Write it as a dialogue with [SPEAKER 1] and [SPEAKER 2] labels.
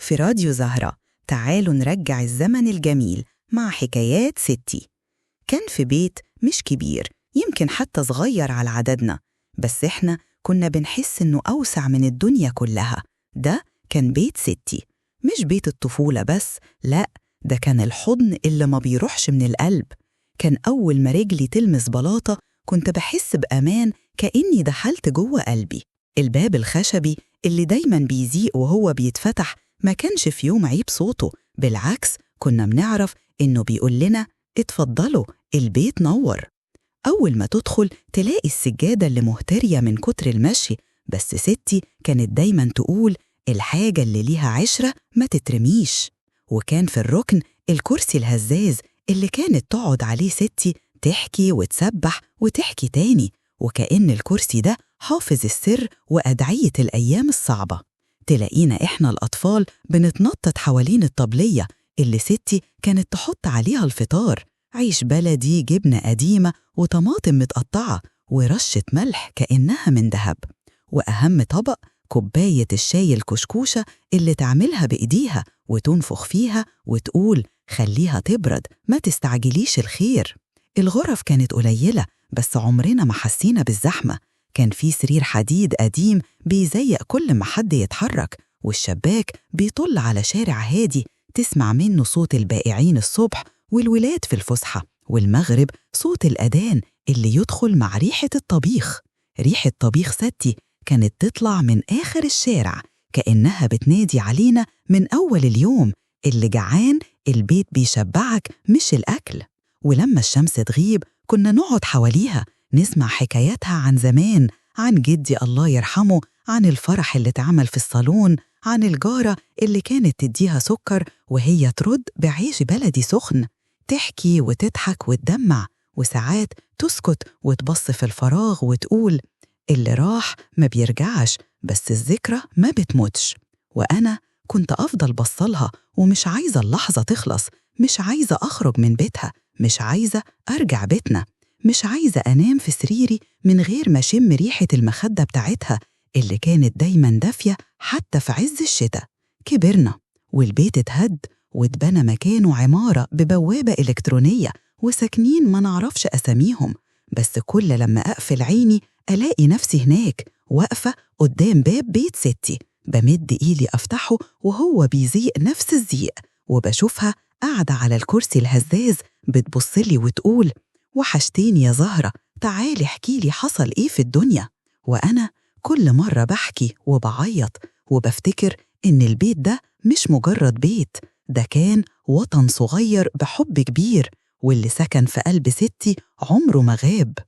[SPEAKER 1] في راديو زهرة. تعالوا نرجع الزمن الجميل مع حكايات ستي. كان في بيت مش كبير، يمكن حتى صغير على عددنا، بس إحنا كنا بنحس إنه أوسع من الدنيا كلها. ده كان بيت ستي، مش بيت الطفولة بس، لأ، ده كان الحضن اللي ما بيروحش من القلب. كان أول ما رجلي تلمس بلاطة كنت بحس بأمان، كأني دخلت جوه قلبي. الباب الخشبي اللي دايماً بيزيق وهو بيتفتح ما كانش في يوم عيب صوته، بالعكس كنا بنعرف إنه بيقول لنا اتفضلوا البيت نور. أول ما تدخل تلاقي السجادة اللي مهترية من كتر المشي، بس ستي كانت دايماً تقول الحاجة اللي ليها عشرة ما تترميش. وكان في الركن الكرسي الهزاز اللي كانت تقعد عليه ستي تحكي وتسبح وتحكي تاني، وكأن الكرسي ده حافظ السر وأدعية الأيام الصعبة. تلاقينا إحنا الأطفال بنتنطط حوالين الطبلية اللي ستي كانت تحط عليها الفطار، عيش بلدي، جبنة قديمة، وطماطم متقطعة، ورشة ملح كأنها من دهب. وأهم طبق كوباية الشاي الكشكوشة اللي تعملها بإيديها وتنفخ فيها وتقول خليها تبرد، ما تستعجليش الخير. الغرف كانت قليلة بس عمرنا ما حسينا بالزحمة. كان في سرير حديد قديم بيزيق كل ما حد يتحرك، والشباك بيطل على شارع هادي تسمع منه صوت البائعين الصبح والولاد في الفسحة، والمغرب صوت الأذان اللي يدخل مع ريحة الطبيخ. ريحة طبيخ ستي كانت تطلع من آخر الشارع كأنها بتنادي علينا من أول اليوم، اللي جعان البيت بيشبعك مش الأكل. ولما الشمس تغيب كنا نقعد حواليها نسمع حكاياتها عن زمان، عن جدي الله يرحمه، عن الفرح اللي اتعمل في الصالون، عن الجارة اللي كانت تديها سكر وهي ترد بعيش بلدي سخن. تحكي وتضحك وتدمع، وساعات تسكت وتبص في الفراغ وتقول اللي راح ما بيرجعش، بس الذكرى ما بتموتش. وأنا كنت أفضل بصلها ومش عايزة اللحظة تخلص، مش عايزة أخرج من بيتها، مش عايزة أرجع بيتنا، مش عايزة أنام في سريري من غير ما شم ريحة المخدة بتاعتها اللي كانت دايماً دافية حتى في عز الشتاء. كبرنا والبيت اتهد واتبنى مكانه عمارة ببوابة إلكترونية وساكنين ما نعرفش أساميهم، بس كل لما أقفل عيني ألاقي نفسي هناك واقفة قدام باب بيت ستي، بمد إيدي أفتحه وهو بيزيق نفس الزيق، وبشوفها قاعدة على الكرسي الهزاز بتبصلي وتقول وحشتيني يا زهرة، تعالي احكيلي حصل إيه في الدنيا. وأنا كل مرة بحكي وبعيط وبفتكر إن البيت ده مش مجرد بيت، ده كان وطن صغير بحب كبير، واللي سكن في قلب ستي عمره ما غاب.